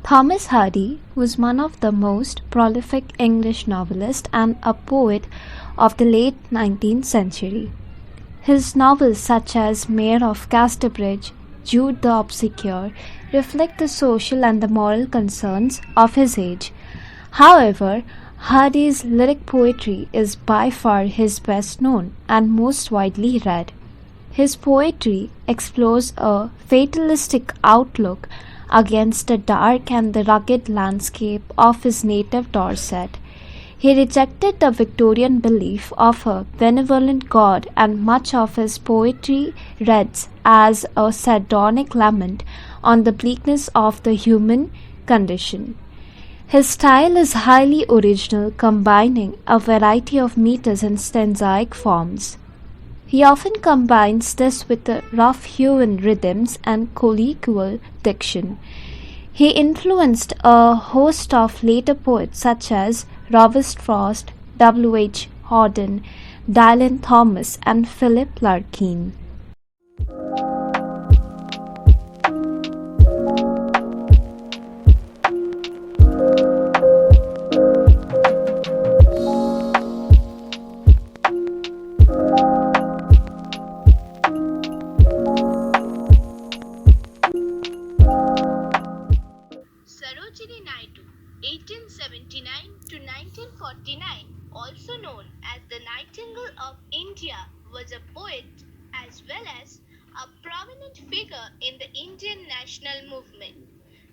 Thomas Hardy was one of the most prolific English novelists and a poet of the late 19th century. His novels such as Mayor of Casterbridge, Jude the Obscure reflect the social and the moral concerns of his age. However, Hardy's lyric poetry is by far his best known and most widely read. His poetry explores a fatalistic outlook against the dark and the rugged landscape of his native Dorset. He rejected the Victorian belief of a benevolent God, and much of his poetry reads as a sardonic lament on the bleakness of the human condition. His style is highly original, combining a variety of meters and stanzaic forms. He often combines this with the rough-hewn rhythms and colloquial diction. He influenced a host of later poets such as Robert Frost, W. H. Auden, Dylan Thomas, and Philip Larkin. Nandini Naidu, 1879 to 1949, also known as the Nightingale of India, was a poet as well as a prominent figure in the Indian national movement.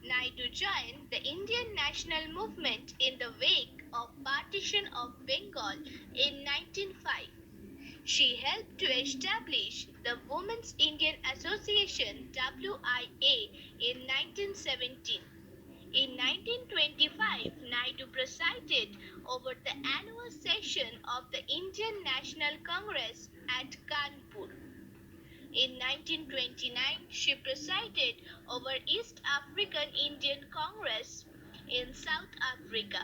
Naidu joined the Indian national movement in the wake of partition of Bengal in 1905. She helped to establish the Women's Indian Association WIA in 1917. In 1925, Naidu presided over the annual session of the Indian National Congress at Kanpur. In 1929, she presided over East African Indian Congress in South Africa.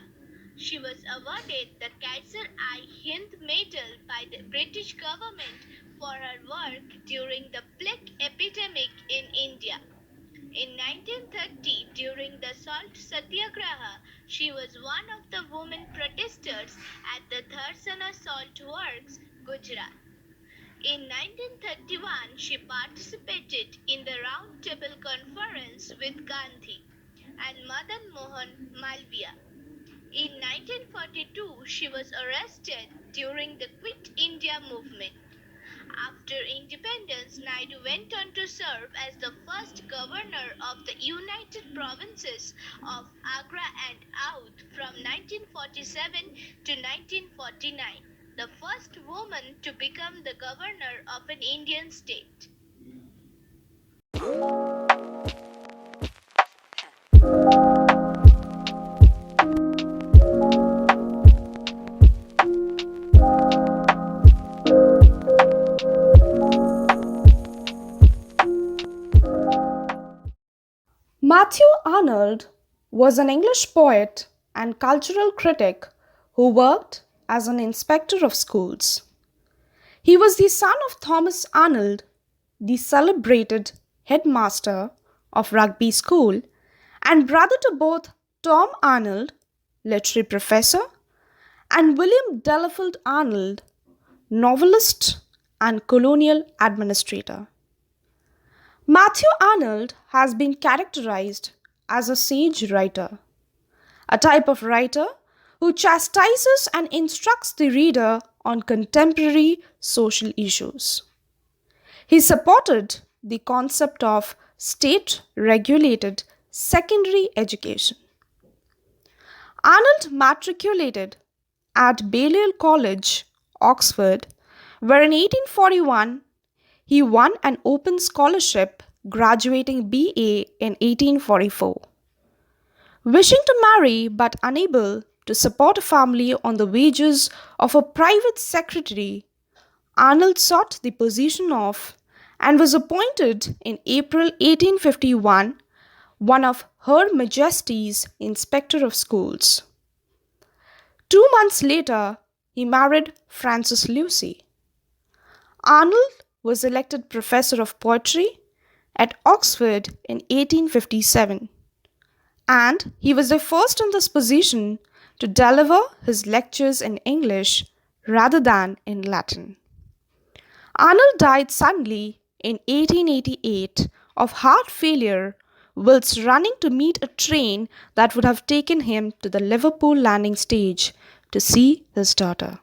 She was awarded the Kaiser-i-Hind Medal by the British government for her work during the plague epidemic in India. In 1930, during the Salt Satyagraha, she was one of the women protesters at the Dharsana Salt Works, Gujarat. In 1931, she participated in the Round Table Conference with Gandhi and Madan Mohan Malviya. In 1942, she was arrested during the Quit India movement. After independence, Naidu went on to serve as the first governor of the United Provinces of Agra and Oudh from 1947 to 1949, the first woman to become the governor of an Indian state. Matthew Arnold was an English poet and cultural critic who worked as an inspector of schools. He was the son of Thomas Arnold, the celebrated headmaster of Rugby School, and brother to both Tom Arnold, literary professor, and William Delafield Arnold, novelist and colonial administrator. Matthew Arnold has been characterized as a sage writer, a type of writer who chastises and instructs the reader on contemporary social issues. He supported the concept of state-regulated secondary education. Arnold matriculated at Balliol College, Oxford, where in 1841 he won an open scholarship, graduating BA in 1844. Wishing to marry but unable to support a family on the wages of a private secretary, Arnold sought the position of and was appointed in April 1851 one of Her Majesty's Inspector of Schools. 2 months later, he married Frances Lucy. Arnold was elected professor of poetry at Oxford in 1857 and he was the first in this position to deliver his lectures in English rather than in Latin. Arnold died suddenly in 1888 of heart failure whilst running to meet a train that would have taken him to the Liverpool landing stage to see his daughter.